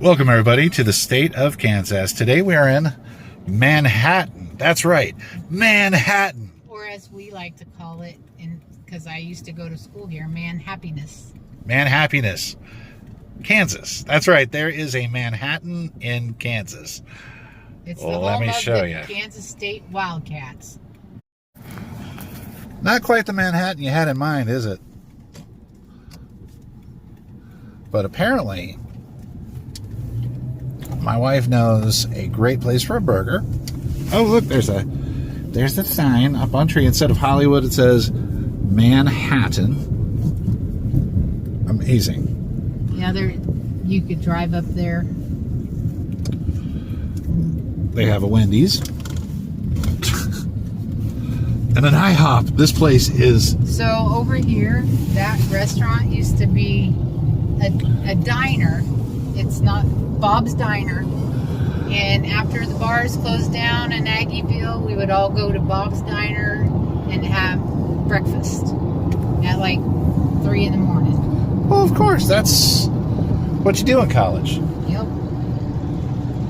Welcome, everybody, to the state of Kansas. Today we are in Manhattan. That's right, Manhattan. Or as we like to call it, because I used to go to school here, Manhappiness. Manhappiness, Kansas. That's right, there is a Manhattan in Kansas. It's the home of the Kansas State Wildcats. Not quite the Manhattan you had in mind, is it? But apparently, my wife knows a great place for a burger. Oh, look, there's the sign up on tree. Instead of Hollywood, it says Manhattan. Amazing. Yeah, you could drive up there. They have a Wendy's. And an IHOP. This place is... So over here, that restaurant used to be a diner. It's not Bob's Diner. And after the bars closed down in Aggieville, we would all go to Bob's Diner and have breakfast at like 3 in the morning. Well, of course, that's what you do in college. Yep.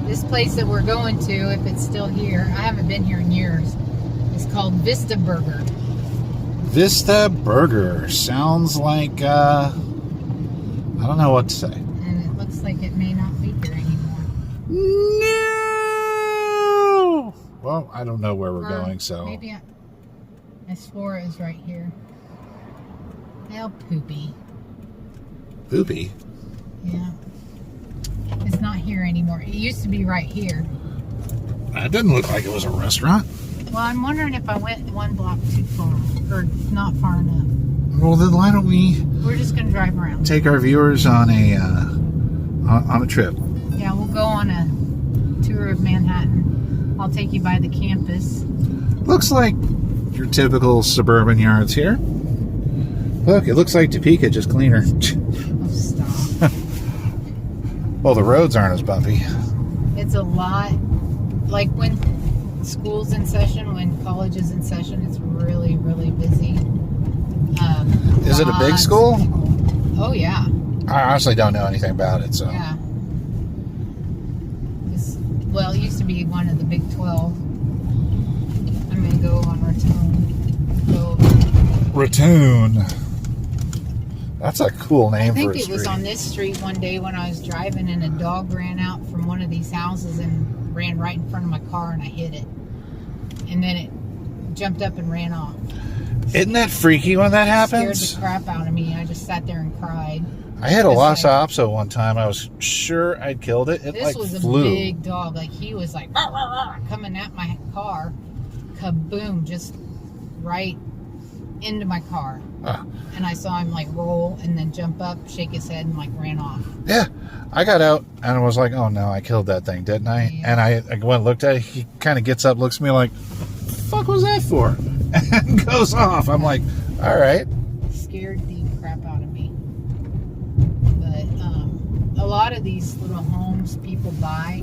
This place that we're going to, if it's still here, I haven't been here in years, it's called Vista Burger. Vista Burger. Sounds like, I don't know what to say. And it looks like it may not be here anymore. No! Well, I don't know where we're going, so... Maybe I swore it was right here. How poopy. Poopy? Yeah. It's not here anymore. It used to be right here. That didn't look like it was a restaurant. Well, I'm wondering if I went one block too far, or not far enough. Well, then why don't we... We're just going to drive around. Take our viewers on a trip. Yeah, we'll go on a tour of Manhattan. I'll take you by the campus. Looks like your typical suburban yards here. Look, it looks like Topeka, just cleaner. Oh, stop. Well, the roads aren't as bumpy. It's a lot. Like when school's in session, when college is in session, it's really, really busy. Is it a big school? Oh, yeah. I honestly don't know anything about it, so. Yeah. Well, it used to be one of the Big 12. I'm going to go on Ratoon. Ratoon. That's a cool name for a street. I think it was on this street one day when I was driving and a dog ran out from one of these houses and ran right in front of my car and I hit it. And then it jumped up and ran off. Isn't that freaky when that happens? Scared the crap out of me. I just sat there and cried. I had a Lhasa Apso one time. I was sure I'd killed it. It this like was flew. A big dog. Like he was like rah, rah, rah, coming at my car. Kaboom! Just right into my car. And I saw him like roll and then jump up, shake his head, and like ran off. Yeah, I got out and I was like, "Oh no, I killed that thing, didn't I?" Yeah. And I went and looked at it. He kind of gets up, looks at me like, "The fuck was that for?" And goes off. I'm like, "All right." Scared the crap out of me. But a lot of these little homes people buy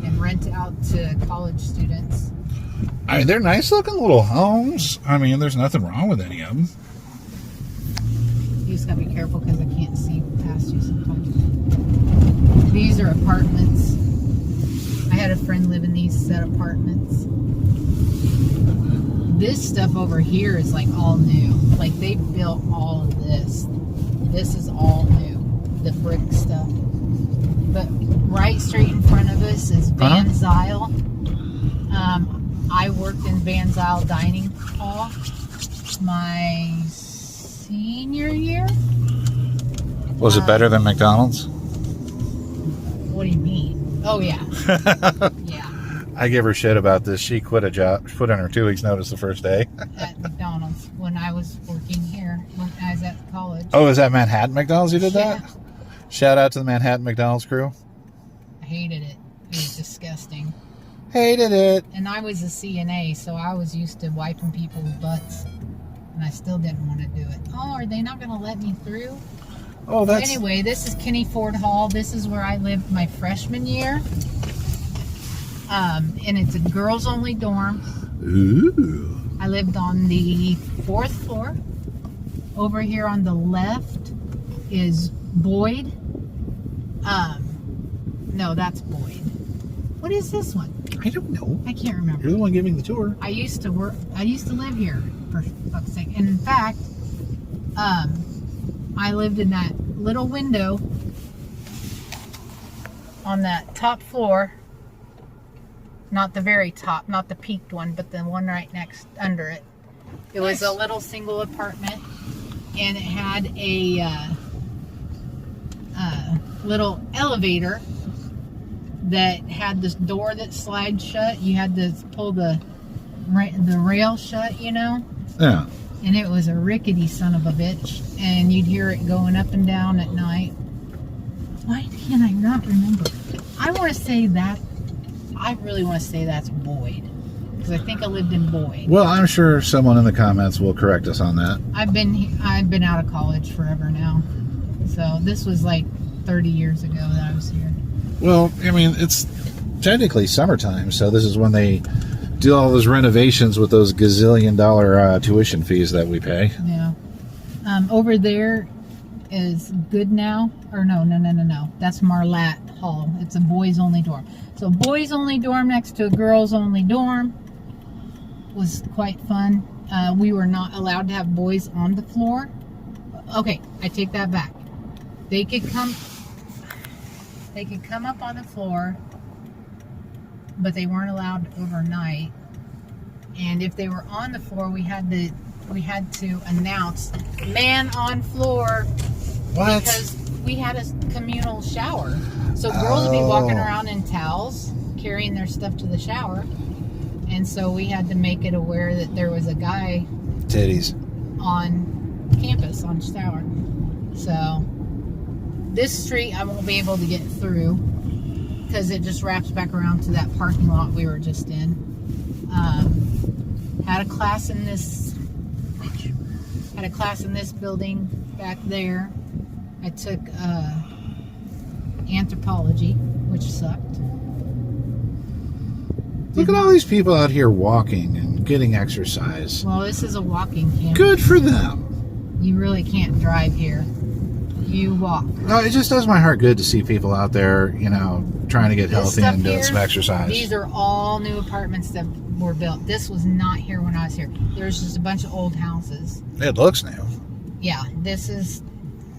and rent out to college students. I mean, they're nice looking little homes. I mean, there's nothing wrong with any of them. You just gotta be careful because I can't see past you sometimes. These are apartments. I had a friend live in these set apartments. This stuff over here is like all new. Like they built all of this. This is all new. The brick stuff. But right straight in front of us is Van Zyl. I worked in Van Zyl Dining Hall my senior year. Was it better than McDonald's? What do you mean? Oh, yeah. Yeah. I give her shit about this. She quit a job. She put in her 2 weeks notice the first day. At McDonald's when I was working here, when I was at college. Oh, is that Manhattan McDonald's you did that? Yeah. Shout out to the Manhattan McDonald's crew. I hated it. It was disgusting. Hated it. And I was a CNA, so I was used to wiping people's butts. And I still didn't want to do it. Oh, are they not going to let me through? Oh, that's... Anyway, this is Kenny Ford Hall. This is where I lived my freshman year. And it's a girls-only dorm. Ooh. I lived on the 4th floor. Over here on the left is Boyd. No, that's Boyd. What is this one? I don't know. I can't remember. You're the one giving the tour. I used to live here, for fuck's sake. And in fact, I lived in that little window on that top floor. Not the very top, not the peaked one, but the one right next under it. It was a little single apartment, and it had a little elevator that had this door that slides shut. You had to pull the rail shut, you know? Yeah. And it was a rickety son of a bitch. And you'd hear it going up and down at night. Why can I not remember? I really want to say that's Boyd. Because I think I lived in Boyd. Well, I'm sure someone in the comments will correct us on that. I've been out of college forever now. So this was like 30 years ago that I was here. Well, I mean, it's technically summertime, so this is when they do all those renovations with those gazillion-dollar tuition fees that we pay. Yeah. Over there is Good Now. Or no. That's Marlatt Hall. It's a boys-only dorm. So boys-only dorm next to a girls-only dorm was quite fun. We were not allowed to have boys on the floor. Okay, I take that back. They could come up on the floor, but they weren't allowed overnight. And if they were on the floor, we had to announce "man on floor." What? Because we had a communal shower, so girls would be walking around in towels, carrying their stuff to the shower, and so we had to make it aware that there was a guy Titties on campus on shower. So this street I won't be able to get through because it just wraps back around to that parking lot we were just in. Had a class in this building back there. I took anthropology, which sucked. Look at all these people out here walking and getting exercise. Well, this is a walking campus. Good for them. You really can't drive here. You walk. No, it just does my heart good to see people out there, you know, trying to get healthy and doing some exercise. These are all new apartments that were built. This was not here when I was here. There's just a bunch of old houses. It looks new. Yeah, this is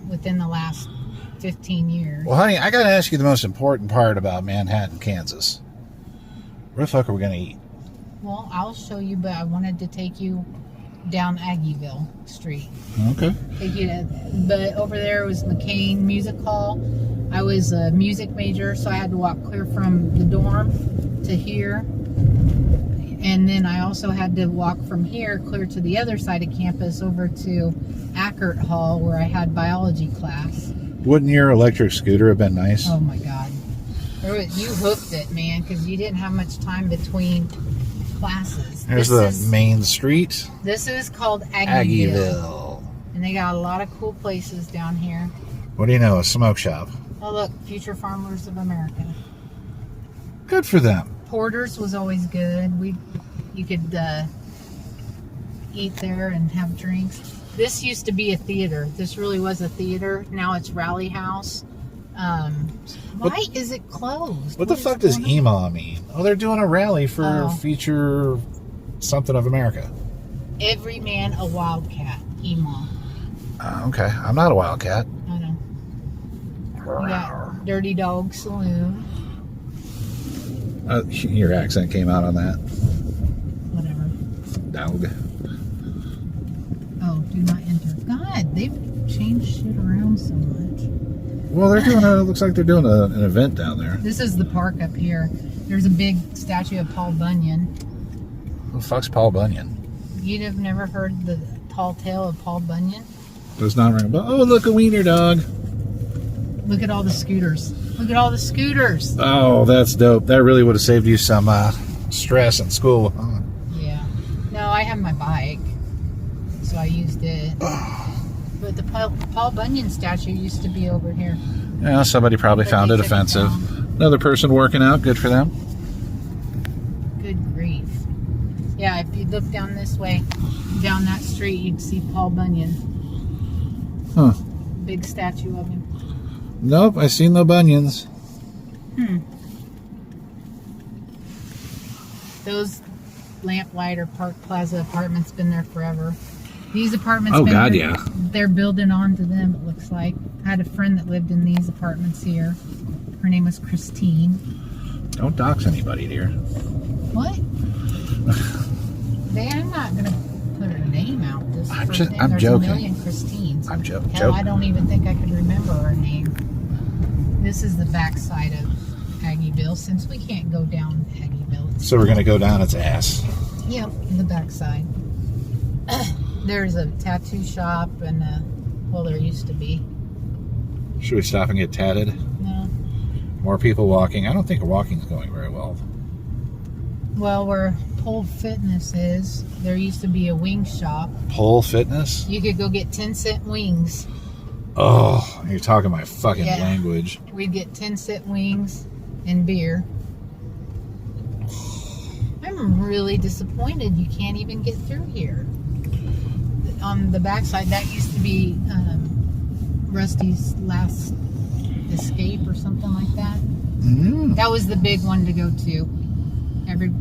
within the last 15 years. Well, honey, I got to ask you the most important part about Manhattan, Kansas. Where the fuck are we going to eat? Well, I'll show you, but I wanted to take you down Aggieville Street. Okay. But over there was McCain Music Hall. I was a music major, so I had to walk clear from the dorm to here. And then I also had to walk from here clear to the other side of campus over to Ackert Hall where I had biology class. Wouldn't your electric scooter have been nice? Oh my God. You hooked it, man, because you didn't have much time between classes. Here's the main street. This is called Aggieville. And they got a lot of cool places down here. What do you know? A smoke shop. Oh, look, Future Farmers of America. Good for them. Porter's was always good. You could eat there and have drinks. This used to be a theater. This really was a theater. Now it's Rally House. Why is it closed? What the fuck does emaw mean? Oh, they're doing a rally for Future something of America. Every man a wildcat. Emaw. Okay, I'm not a wildcat. I know. You got Dirty Dog Saloon. Your accent came out on that. Whatever. Dog. Oh, do not enter. God, they've changed shit around so much. Well, they're doing it looks like they're doing an event down there. This is the park up here. There's a big statue of Paul Bunyan. Who the fuck's Paul Bunyan? You'd have never heard the tall tale of Paul Bunyan? Does not ring a bell. Oh, look, a wiener dog. Look at all the scooters. Look at all the scooters. Oh, that's dope. That really would have saved you some stress in school. Huh? Yeah. No, I have my bike, so I used it. But the Paul Bunyan statue used to be over here. Yeah, somebody probably found it offensive. Another person working out. Good for them. Good grief. Yeah, if you look down this way, down that street, you'd see Paul Bunyan. Huh. Big statue of him. Nope, I seen no bunions. Those Lamplighter Park Plaza apartments been there forever. These apartments. Oh God, yeah. They're building onto them. It looks like. I had a friend that lived in these apartments here. Her name was Christine. Don't dox anybody, dear. What? I'm not gonna put her name out. I'm joking. There's a million Christines. I'm joking. Hell, I don't even think I could remember her name. This is the backside of Aggieville, since we can't go down Aggieville. So we're gonna go down its ass. Yep, in the backside. There's a tattoo shop and there used to be. Should we stop and get tatted? No. More people walking. I don't think walking's going very well. Well, where Pole Fitness is, there used to be a wing shop. Pole Fitness? You could go get 10-cent wings. Oh, you're talking my fucking language. We'd get 10-cent wings and beer. I'm really disappointed you can't even get through here. On the backside, that used to be Rusty's Last Escape or something like that. That was the big one to go to.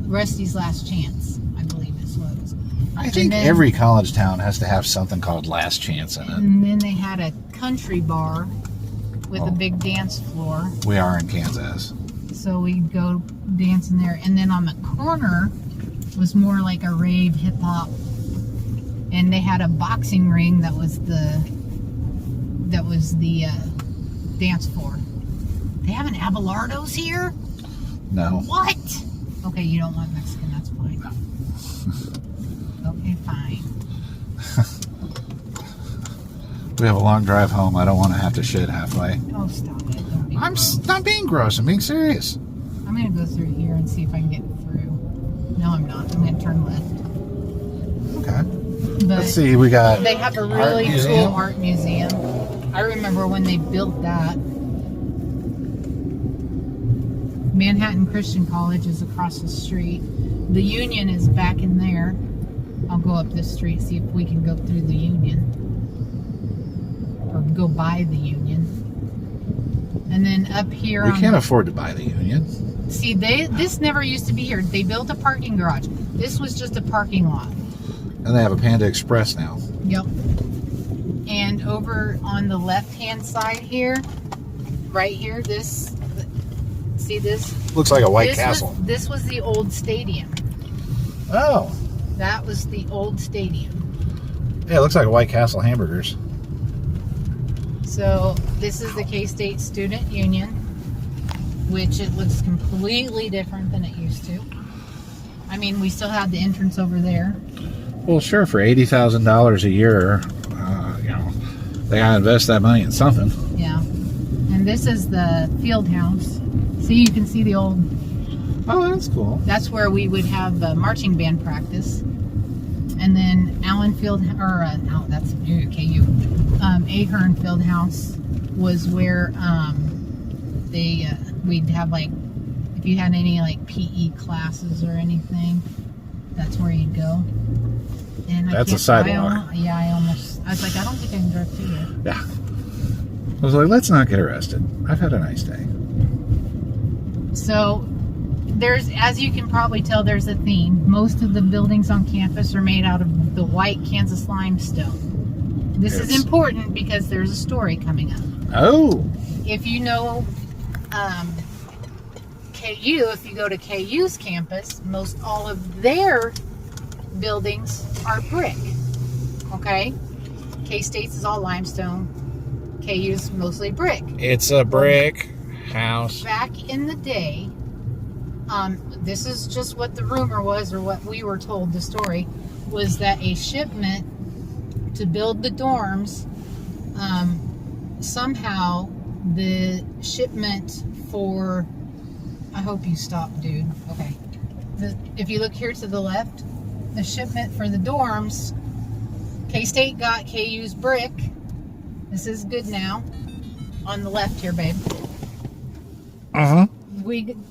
Rusty's Last Chance, I believe is what it was. I think every college town has to have something called Last Chance in it. And then they had a country bar with a big dance floor. We are in Kansas. So we'd go dance in there. And then on the corner was more like a rave hip hop. And they had a boxing ring that was the dance floor. They have an Abelardo's here? No. What? Okay, you don't want Mexican, that's fine. Okay, fine. We have a long drive home. I don't want to have to shit halfway. Oh, stop it. Don't be I'm gross. not being gross. I'm being serious. I'm going to go through here and see if I can get through. No, I'm not. I'm going to turn left. Okay. But let's see. We got. They have a really cool art museum. I remember when they built that. Manhattan Christian College is across the street. The Union is back in there. I'll go up this street, see if we can go through the Union. Or go by the Union. And then up here... We can't afford to buy the Union. See, this never used to be here. They built a parking garage. This was just a parking lot. And they have a Panda Express now. Yep. And over on the left-hand side here, right here, this... See this? Looks like a White Castle. This was the old stadium. Oh. That was the old stadium. Yeah, it looks like a White Castle hamburgers. So this is the K-State Student Union, which it looks completely different than it used to. I mean, we still have the entrance over there. Well, sure, for $80,000 a year, they gotta invest that money in something. Yeah. And this is the field house. See, you can see the old... Oh, that's cool. That's where we would have marching band practice. And then Allen Field... that's KU. Ahern Field House was where we'd have, like... If you had any, like, PE classes or anything, that's where you'd go. And that's a sidewalk. I was like, I don't think I can drive through here. Yeah. I was like, let's not get arrested. I've had a nice day. So, as you can probably tell, there's a theme. Most of the buildings on campus are made out of the white Kansas limestone. This is important because there's a story coming up. Oh. If you know KU, if you go to KU's campus, most all of their buildings are brick. Okay? K-State's is all limestone. KU's mostly brick. It's a brick house. Back in the day, this is just what the rumor was, or what we were told, the story, was that a shipment to build the dorms, somehow the shipment for... I hope you stop, dude. Okay. If you look here to the left, the shipment for the dorms, K-State got KU's brick. This is good now. On the left here, babe. Uh-huh.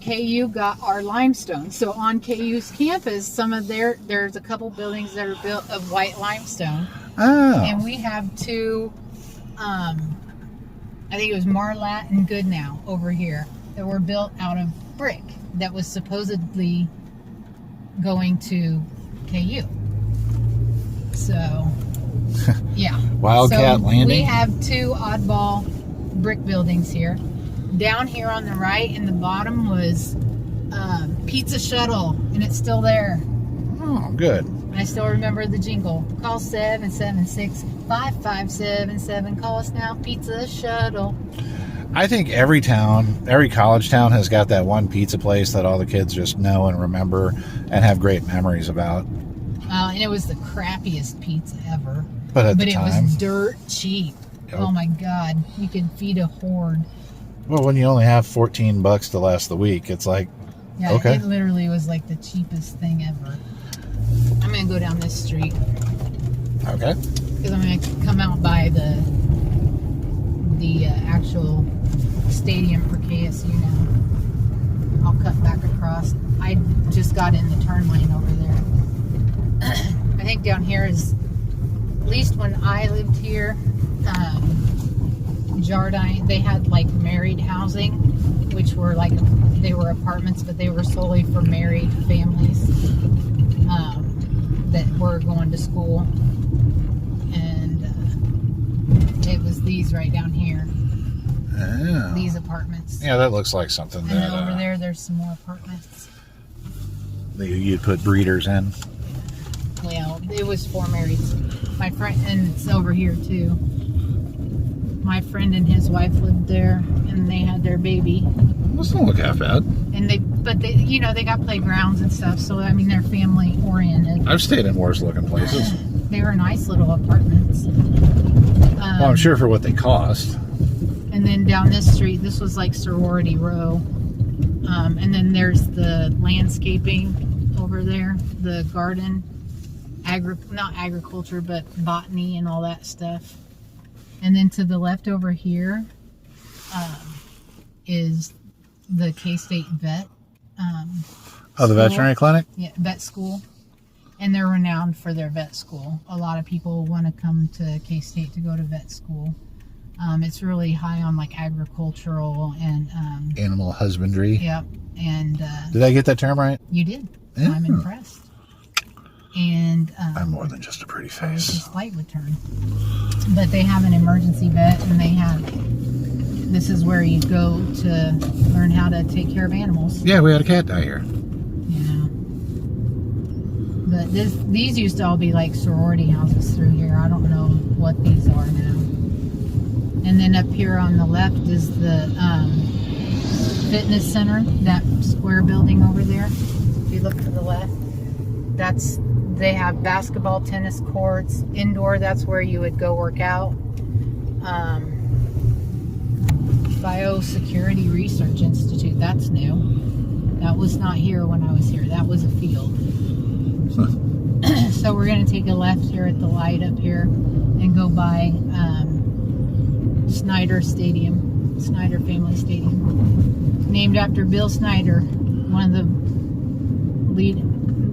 KU got our limestone. So on KU's campus, there's a couple buildings that are built of white limestone. Oh. And we have two, I think it was Marlatt and Goodnow over here. that were built out of brick that was supposedly going to KU. So, yeah. Wildcat Landing. We have 2 oddball brick buildings here. Down here on the right in the bottom was Pizza Shuttle, and it's still there. Oh, good. I still remember the jingle. Call 776-5577. Call us now, Pizza Shuttle. I think every college town has got that one pizza place that all the kids just know and remember and have great memories about. And it was the crappiest pizza ever. But at the it time, was dirt cheap. Yep. Oh my God. You could feed a horde. Well, when you only have $14 to last the week, it's like, Yeah, okay. It literally was like the cheapest thing ever. I'm going to go down this street. Okay. Because I'm going to come out by the actual stadium for KSU now. I'll cut back across. I just got in the turn lane over there. I think down here is, at least when I lived here, Jardine, they had like married housing, which were like, they were apartments, but they were solely for married families that were going to school. And it was these right down here. Oh. These apartments. Yeah, that looks like something And that then over there, there's some more apartments. you'd put breeders in. Well, it was for married. My friend, and it's over here too. My friend and his wife lived there, and they had their baby. This don't look half bad. And they got playgrounds and stuff. So I mean, they're family oriented. I've stayed in worse looking places. They were nice little apartments. Well, I'm sure for what they cost. And then down this street, this was like sorority row. And then there's the landscaping over there, the garden, not agriculture, but botany and all that stuff. And then to the left over here is the K-State vet. The veterinary clinic? Yeah, vet school. And they're renowned for their vet school. A lot of people want to come to K-State to go to vet school. It's really high on like agricultural and Animal husbandry. Yep. And did I get that term right? You did. Yeah. I'm impressed. And I'm more than just a pretty it's face. a slight return. But they have an emergency vet, and this is where you go to learn how to take care of animals. Yeah, we had a cat die here. Yeah. But these used to all be like sorority houses through here. I don't know what these are now. And then up here on the left is the fitness center, that square building over there. If you look to the left, they have basketball, tennis courts, indoor. That's where you would go work out. Biosecurity Research Institute. That's new. That was not here when I was here. That was a field. So we're going to take a left here at the light up here and go by Snyder Family Stadium, named after Bill Snyder, one of the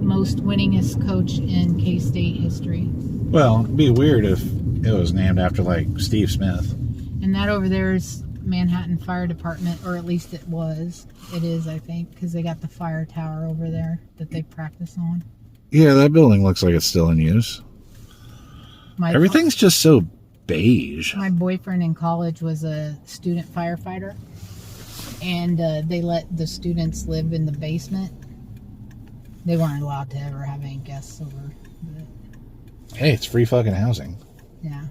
most winningest coach in K-State history. Well, it'd be weird if it was named after like Steve Smith. And that over there is Manhattan Fire Department, or at least it was. It is, I think, because they got the fire tower over there that they practice on. Yeah, that building looks like it's still in use. Everything's just so beige. My boyfriend in college was a student firefighter, and they let the students live in the basement. They weren't allowed to ever have any guests over. But, hey, it's free fucking housing. Yeah.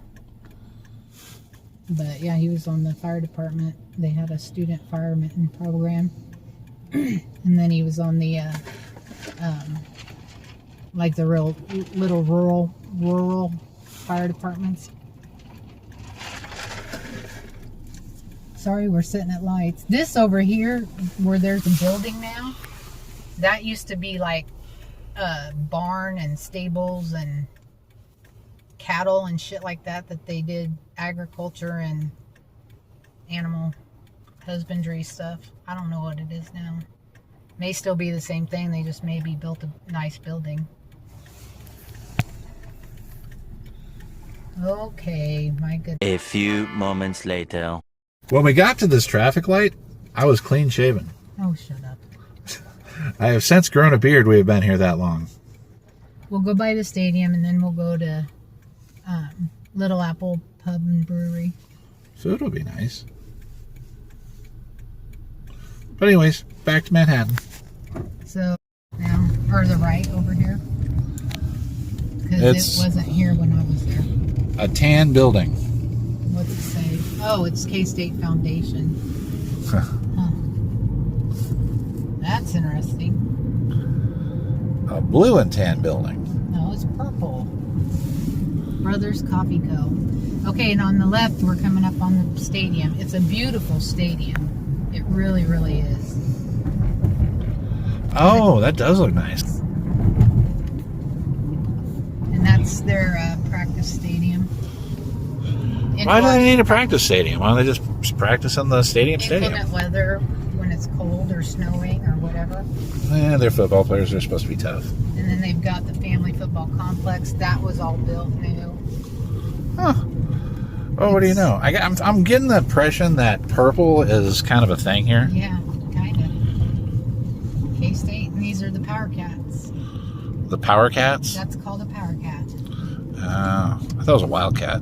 But yeah, he was on the fire department. They had a student fireman program. And then he was on the like the real little rural fire departments. Sorry, we're sitting at lights. This over here, where there's a building now, that used to be like a barn and stables and cattle and shit like that they did agriculture and animal husbandry stuff. I don't know what it is now. May still be the same thing. They just maybe built a nice building. Okay, my goodness. A few moments later. When we got to this traffic light, I was clean shaven. Oh, shut up. I have since grown a beard. We have been here that long. We'll go by the stadium, and then we'll go to Little Apple Pub and Brewery. Food will be nice. But anyways, back to Manhattan. So, now, or the right over here. Because it wasn't here when I was there. A tan building. What's it say? Oh, it's K-State Foundation. Huh. That's interesting. A blue and tan building. No, it's purple. Brothers Coffee Co. Okay, and on the left, we're coming up on the stadium. It's a beautiful stadium. It really, really is. Oh, that does look nice. And that's their practice stadium. Why do they need a practice stadium? Why don't they just practice in the stadium? Inclement weather, when it's cold or snowing or whatever. Yeah, they're football players. They're supposed to be tough. And then they've got the family football complex. That was all built new. Huh. Well, what do you know? I'm getting the impression that purple is kind of a thing here. Yeah, kind of. K-State, and these are the Power Cats. The Power Cats? That's called a Power Cat. I thought it was a Wildcat.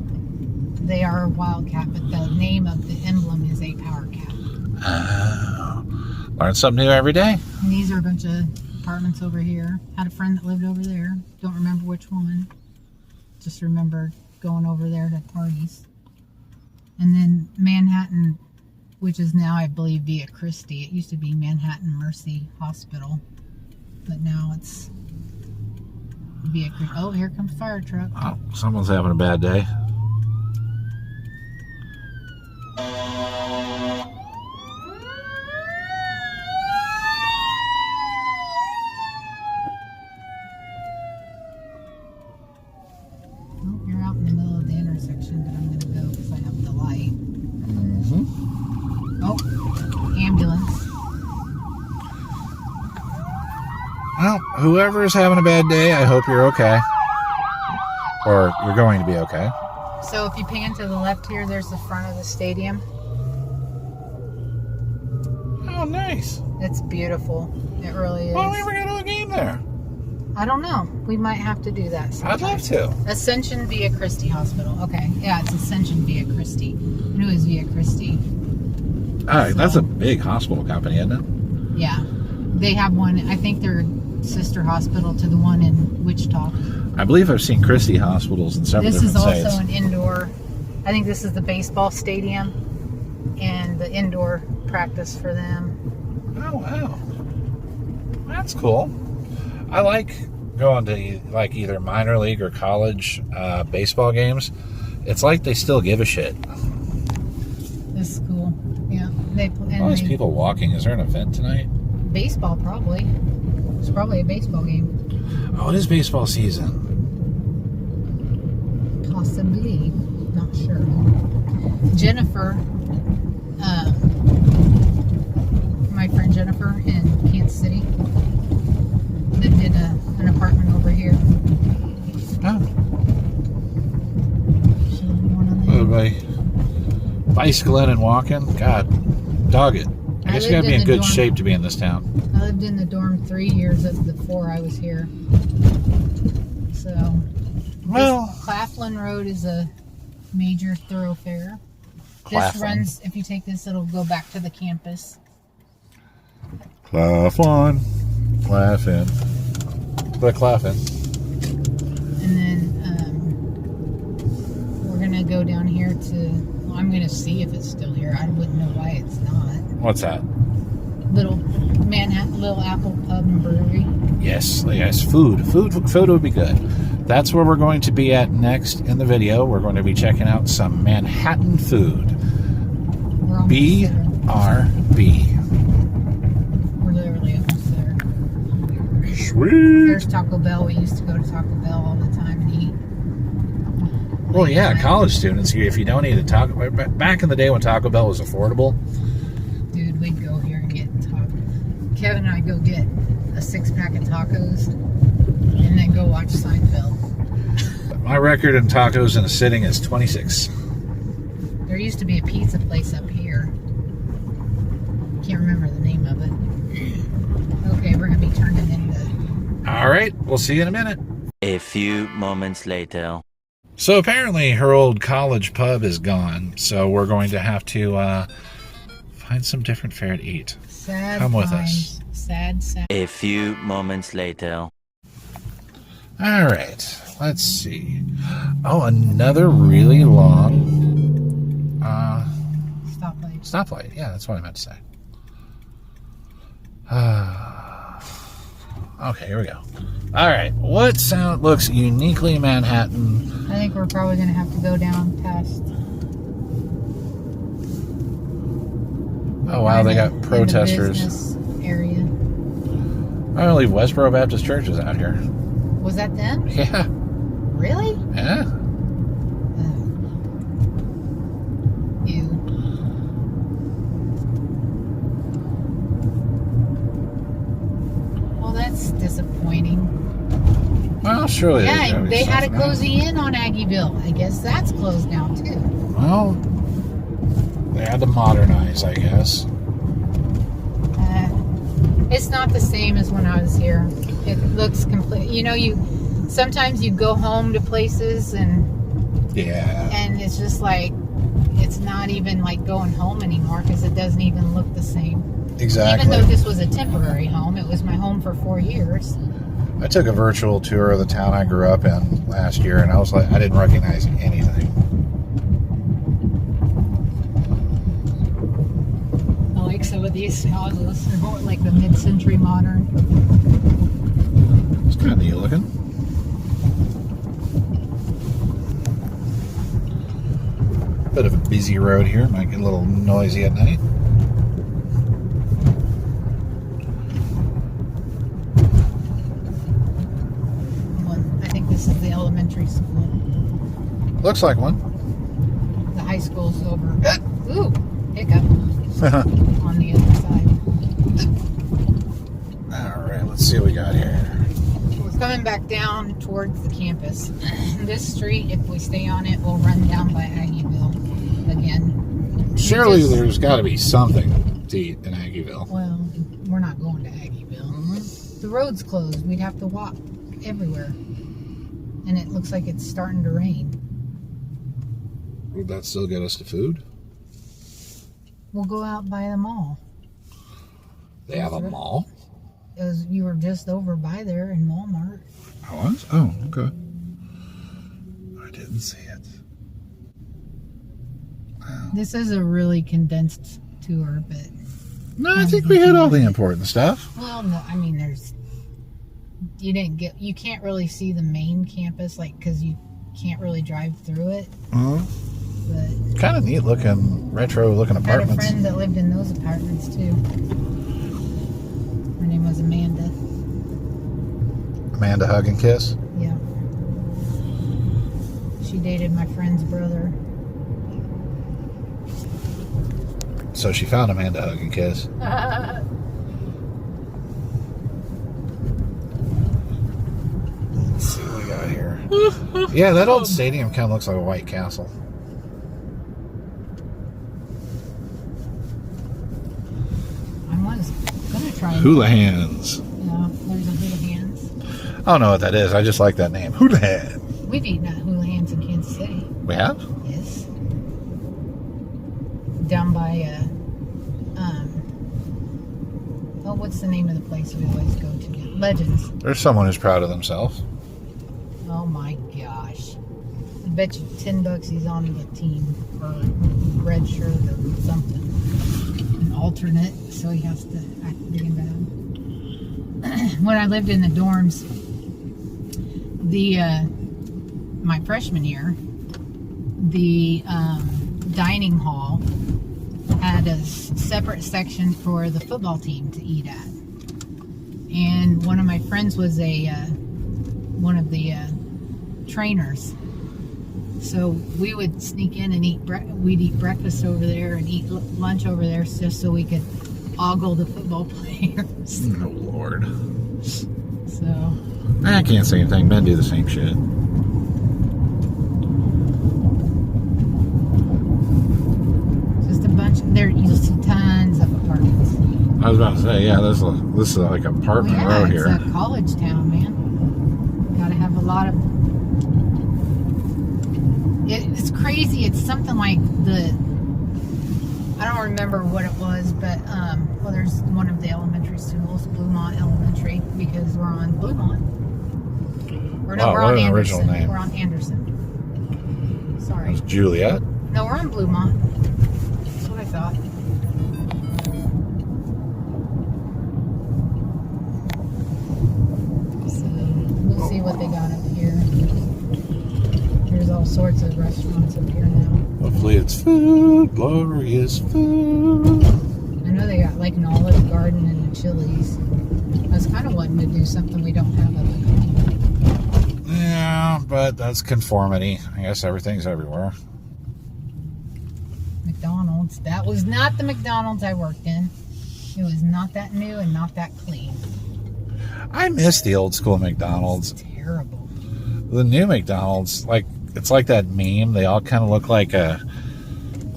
They are a Wildcat, but the name of the emblem is a Power Cat. Oh. Learn something new every day. And these are a bunch of apartments over here. Had a friend that lived over there. Don't remember which one. Just remember going over there to parties. And then Manhattan, which is now, I believe, Via Christi. It used to be Manhattan Mercy Hospital, but now it's Via Christi. Oh, here comes fire truck. Oh, someone's having a bad day. Oh, you're out in the middle of the intersection, but I'm going to go because I have the light. Mm-hmm. Oh, ambulance. Well, whoever's having a bad day, I hope you're okay. Or you're going to be okay. So if you pan to the left here, there's the front of the stadium. Oh, nice. It's beautiful. It really is. Why don't we ever go to a game there? I don't know. We might have to do that sometime. I'd love to. Ascension Via Christi Hospital. Okay. Yeah, it's Ascension Via Christi. I knew it was Via Christi. All right, that's a big hospital company, isn't it? Yeah. They have one. I think they're sister hospital to the one in Wichita. I believe I've seen Christie hospitals in several This is different also states. an indoor. I think this is the baseball stadium and the indoor practice for them. Oh, wow. That's cool. I like going to like either minor league or college baseball games. It's like they still give a shit. This is cool. Yeah. All these people walking. Is there an event tonight? Baseball, probably. It's probably a baseball game. Oh, it is baseball season. Possibly. Not sure. Jennifer, my friend Jennifer in Kansas City, lived in an apartment over here. Oh. So, one on the Everybody bicycling and walking. God, dog it. I guess you gotta be in good shape to be in this town. I lived in the dorm 3 years of the 4 I was here. So, Well, Claflin Road is a major thoroughfare. This Claflin. runs, if you take this, it'll go back to the campus. Claflin. Claflin. The Claflin. And then we're going to go down here to, well, I'm going to see if it's still here. I wouldn't know why it's not. What's that? Little Manhattan, Little Apple Pub and Brewery. Yes, food would be good. That's where we're going to be at next in the video. We're going to be checking out some Manhattan food. We're almost there. BRB. We're literally almost there. Sweet. There's Taco Bell. We used to go to Taco Bell all the time and eat. Well, yeah, college students here. If you don't eat a taco, back in the day when Taco Bell was affordable. Dude, we'd go here and get tacos. Kevin and I go get a 6-pack of tacos and then go watch Seinfeld. My record in tacos in a sitting is 26. There used to be a pizza place up here. Can't can't remember the name of it. Okay, we're going to be turning into... All right, we'll see you in a minute. A few moments later. So apparently her old college pub is gone, so we're going to have to find some different fare to eat. Sad Come with times. us. Sad. A few moments later. All right, let's see. Oh, another really long Stoplight. stoplight. Yeah, that's what I meant to say. Okay, here we go. All right, what sound looks uniquely Manhattan? I think we're probably going to have to go down past... Oh, wow, they got protesters. In the business area. I believe Westboro Baptist Church is out here. Was that them? Yeah. Really? Yeah. Ew. Well, that's disappointing. Well, surely. Yeah, they had a something else. cozy inn on Aggieville. I guess that's closed down too. Well, they had to modernize, I guess. It's not the same as when I was here. It looks complete. You know, sometimes you go home to places and it's just like it's not even like going home anymore because it doesn't even look the same. Exactly. Even though this was a temporary home, it was my home for 4 years. I took a virtual tour of the town I grew up in last year, and I was like, I didn't recognize anything. I like some of these houses. They're more like the mid-century modern. It's kind of neat looking. Bit of a busy road here. Might get a little noisy at night. I think this is the elementary school. Looks like one. The high school's over. Ooh, hiccup. On the other side. All right, let's see what we got here. We're coming back down towards the campus. This street, if we stay on it, will run down by Aggieville again. Surely there's got to be something to eat in Aggieville. Well, we're not going to Aggieville. The road's closed. We'd have to walk everywhere. And it looks like it's starting to rain. Would that still get us to food? We'll go out by the mall. They have a mall? You were just over by there in Walmart. I was? Oh, okay. I didn't see it. Wow. This is a really condensed tour, but... No, I think we hit all the important stuff. Well, no, I mean, you can't really see the main campus, like, because you can't really drive through it. But kind of neat looking, retro looking I had a apartments. friend that lived in those apartments too. Her name was Amanda. Amanda Hug and Kiss. Yeah. She dated my friend's brother. So she found Amanda Hug and Kiss. Let's see what we got here. Yeah, that old stadium kind of looks like a White Castle. I was gonna try. Hula Hands. Yeah, there's a Hula Hands. I don't know what that is. I just like that name. Hula Hand. We've eaten at Hula Hands in Kansas City. We have? Yes. Down by what's the name of the place we always go to? Legends. There's someone who's proud of themselves. Oh my gosh. I bet you $10 he's on the team or red shirt or something. An alternate, so he has to act big and bad. When I lived in the dorms, my freshman year, the dining hall had a separate section for the football team to eat at. And one of my friends was one of the trainers. So we would sneak in and we'd eat breakfast over there and eat lunch over there just so we could ogle the football players. Oh, Lord. So. I can't say anything. Men do the same shit. Just a bunch. You'll see tons of apartments. I was about to say, yeah, this is like apartment row it's here. a college town, man. Gotta have a lot of. It's crazy. It's something like I don't remember what it was, but well, there's one of the elementary schools, Bluemont Elementary, because we're on Bluemont. Or no, we're on original Anderson. name. We're on Anderson. Sorry. It's Juliet. No, we're on Bluemont. That's what I thought. So we'll see what they got up here. There's all sorts of restaurants up here now. Hopefully it's food, glorious food. I know they got like an Olive Garden and a Chili's. I was kind of wanting to do something we don't have up at home. Yeah, but that's conformity. I guess everything's everywhere. McDonald's. That was not the McDonald's I worked in. It was not that new and not that clean. I miss the old school McDonald's. It's terrible. The new McDonald's, it's like that meme. They all kind of look like a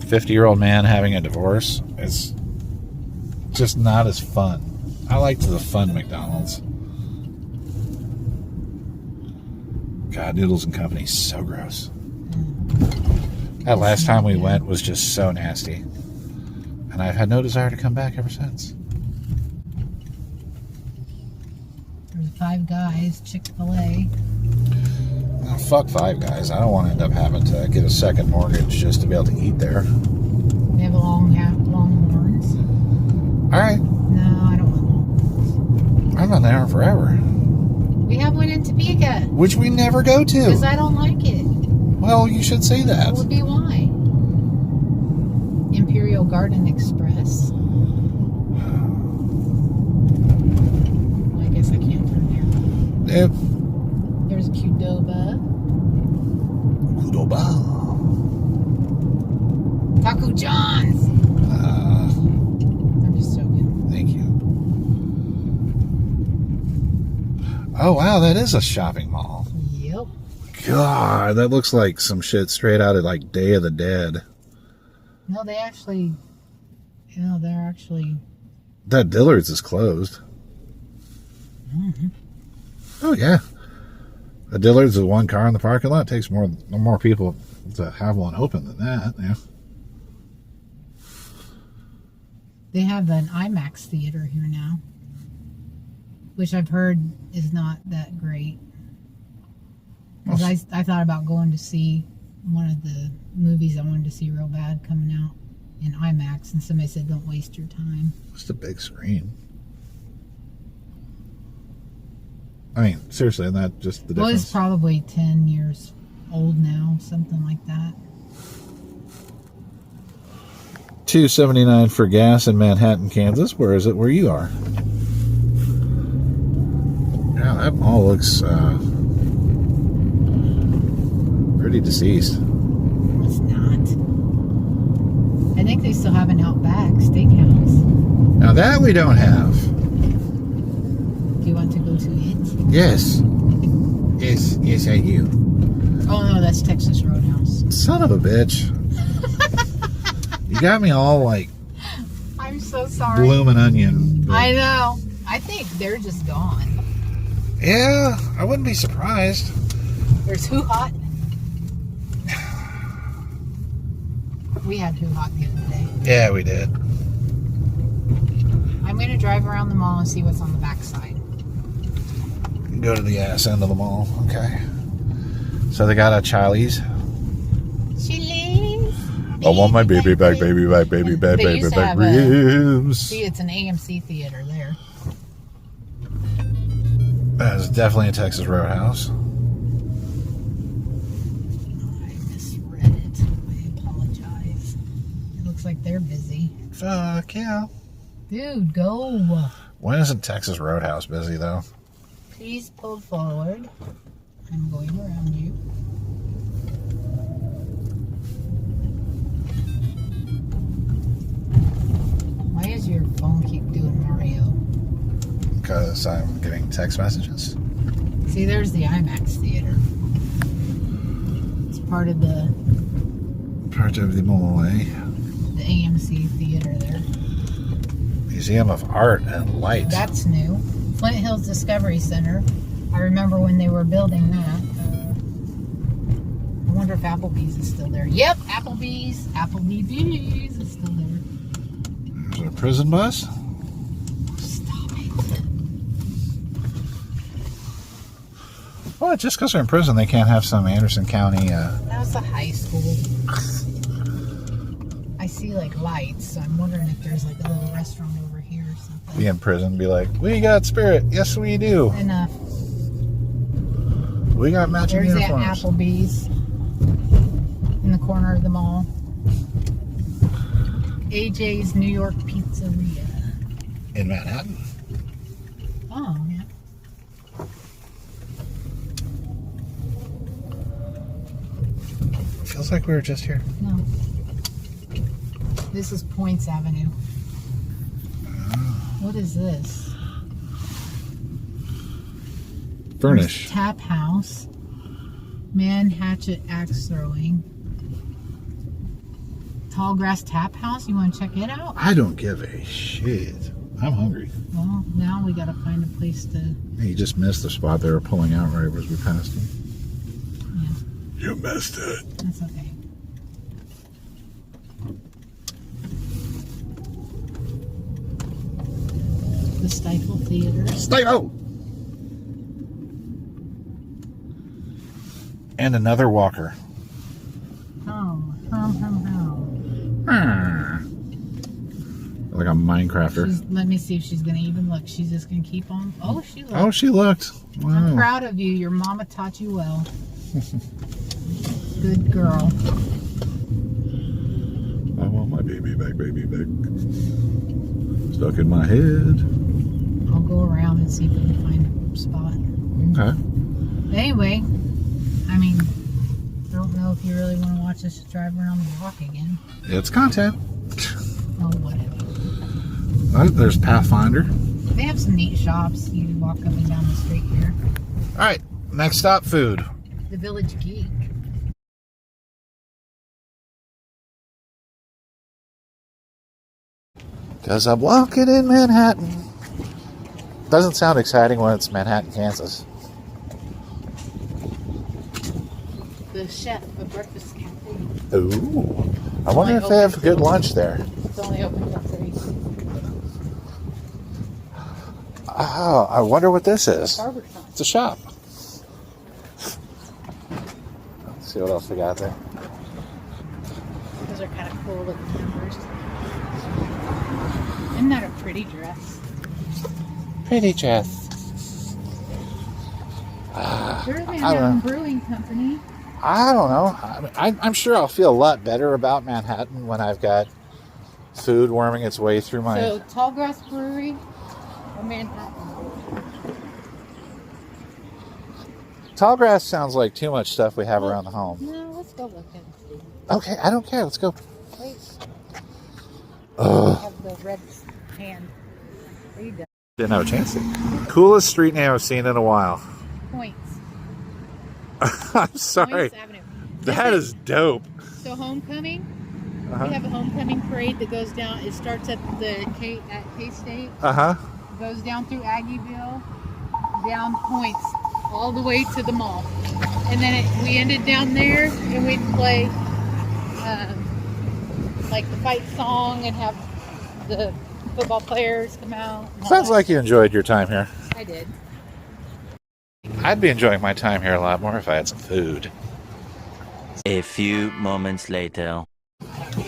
50-year-old man having a divorce. It's just not as fun. I liked the fun McDonald's. God, Noodles and Company, so gross. That last time we went was just so nasty. And I've had no desire to come back ever since. There's Five Guys, Chick-fil-A. Oh, fuck Five Guys. I don't want to end up having to get a second mortgage just to be able to eat there. They have long horns. All right. No, I don't want long. I've been there forever. We have one in Topeka. Which we never go to. Because I don't like it. Well, you should say that. What would be why? Imperial Garden Express. Well, I guess I can't turn there. Yep. There's Qdoba. Qdoba. Taco John's. I'm just joking. Thank you. Oh, wow, that is a shopping mall. Yep. God, that looks like some shit straight out of like Day of the Dead. No, they're actually. That Dillard's is closed. Mm-hmm. Oh, yeah. A Dillard's with one car in the parking lot. It takes more people to have one open than that. Yeah. They have an IMAX theater here now, which I've heard is not that great. Because I thought about going to see one of the movies I wanted to see real bad coming out in IMAX, and somebody said, don't waste your time. It's a big screen. I mean, seriously, isn't that just the Well, difference? it's probably 10 years old now, something like that. $2.79 for gas in Manhattan, Kansas. Where is it where you are? Yeah, that mall looks pretty deceased. It's not. I think they still have an Outback Steakhouse. Now that we don't have. Do you want to go to it? Yes. Yes, I do. Oh no, that's Texas Roadhouse. Son of a bitch. You got me all like I'm so sorry. bloomin' onion. I know. I think they're just gone. Yeah, I wouldn't be surprised. There's Who Hot. We had Who Hot the other day. Yeah, we did. I'm going to drive around the mall and see what's on the backside. Go to the ass end of the mall. Okay. So they got a Chili's. Chili's. I want my baby back, baby back, baby back, They baby used to back have ribs. See, it's an AMC theater there. That is definitely a Texas Roadhouse. I misread it. I apologize. It looks like they're busy. Fuck yeah. Dude, go. When isn't Texas Roadhouse busy though? Please pull forward. I'm going around you. Why does your phone keep doing Mario? Because I'm getting text messages. See, there's the IMAX theater. It's part of the Part of the mall, eh? AMC theater there. Museum of Art and Light. That's new. Flint Hills Discovery Center. I remember when they were building that. I wonder if Applebee's is still there. Yep, Applebee's is still there. Is it a prison bus? Stop it. Well, just because they're in prison, they can't have some Anderson County. That was a high school. I see like lights, so I'm wondering if there's like a little restaurant over here or something. Be in prison, be like, we got Spirit. Yes, we do. Enough. We got matching There's that uniforms. Applebee's in the corner of the mall. AJ's New York Pizzeria. In Manhattan. Oh, yeah. Feels like we were just here. No. This is Points Avenue. What is this? Furnish. There's Tap House. Man Hatchet Axe Throwing. Tall Grass Tap House. You want to check it out? I don't give a shit. I'm hungry. Well, now we got to find a place to... You just missed the spot they were pulling out right as we passed them. Yeah, You missed it. that's okay. The Stifle Theater. Stay-o! And another walker. Oh, Like a Minecrafter. Let me see if she's going to even look. She's just going to keep on. Oh, she looked. Oh, she looked. I'm Wow. proud of you. Your mama taught you well. Good girl. I want my baby back, Stuck in my head. I'll go around and see if we can find a spot. Okay. Anyway, I mean, I don't know if you really want to watch us drive around the block again. It's content. Oh, whatever. There's Pathfinder. They have some neat shops. You can walk up and down the street here. All right. Next stop, food. The Village Geek. Because I'm walking in Manhattan. Doesn't sound exciting when it's Manhattan, Kansas. The Chef, a breakfast cafe. Ooh. I wonder if they have a good lunch there. It's only open till 3. Oh, I wonder what this is. Barber shop. It's a shop. Let's see what else we got there. Those are kind of cool looking numbers. Isn't that a pretty dress? Pretty dress. There's I don't Manhattan know. Brewing Company. I don't know. I'm sure I'll feel a lot better about Manhattan when I've got food worming its way through my... So, Tallgrass Brewery or Manhattan? Tallgrass sounds like too much stuff we have around the home. No, let's go look and see. Okay, I don't care. Let's go. Wait, I Ugh. have the red hand. Are you done? Didn't have a chance to. Coolest street name I've seen in a while. Points. I'm sorry. Points Avenue. That is dope. So homecoming, Uh-huh. we have a homecoming parade that goes down. It starts at K-State, Uh-huh. goes down through Aggieville, down Points, all the way to the mall, and then we ended down there, and we'd play like the fight song and have the football players come out. and all Sounds that. like you enjoyed your time here. I did. I'd be enjoying my time here a lot more if I had some food. A few moments later.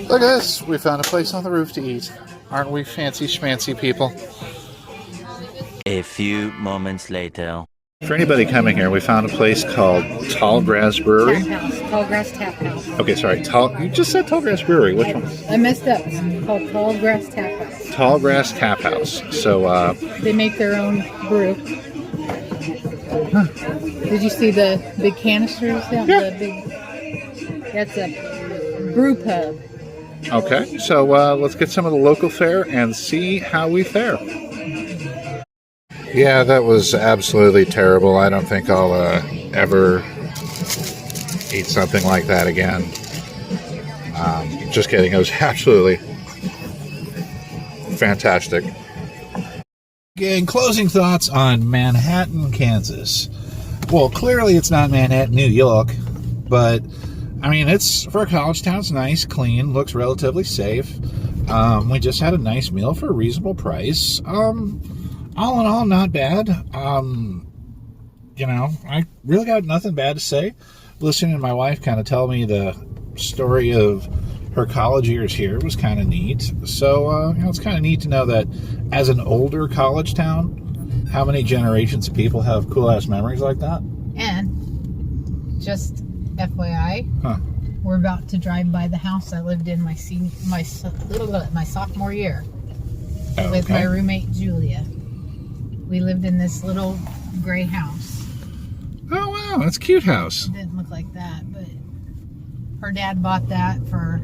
Look at this. We found a place on the roof to eat. Aren't we fancy schmancy people? A few moments later. For anybody coming here, we found a place called Tallgrass Brewery. Tap House, Tallgrass Tap House. Okay, sorry. You just said Tallgrass Brewery. Which one? I messed up. It's called Tallgrass Tap House. Tallgrass Tap House. So, They make their own brew. Did you see the big canisters? Yeah. The big. That's a brew pub. okay. So, let's get some of the local fare and see how we fare. Yeah, that was absolutely terrible. I don't think I'll ever eat something like that again. Just kidding. It was absolutely fantastic. Again, closing thoughts on Manhattan, Kansas. Well, clearly it's not Manhattan, New York, but I mean, it's for a college town. It's nice, clean, looks relatively safe. We just had a nice meal for a reasonable price. All in all, not bad. I really got nothing bad to say. Listening to my wife kind of tell me the story of her college years here was kind of neat. So, it's kind of neat to know that as an older college town, how many generations of people have cool-ass memories like that. And just FYI, we're about to drive by the house I lived in my sophomore year with my roommate Julia. We lived in this little gray house. Oh, wow, that's a cute house. It didn't look like that, but her dad bought that for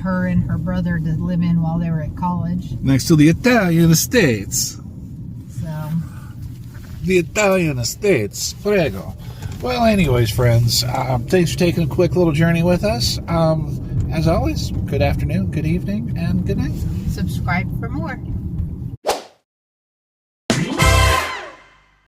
her and her brother to live in while they were at college. Next to the Italian estates. So. The Italian estates. Prego. Well, anyways, friends, thanks for taking a quick little journey with us. As always, good afternoon, good evening, and good night. Subscribe for more.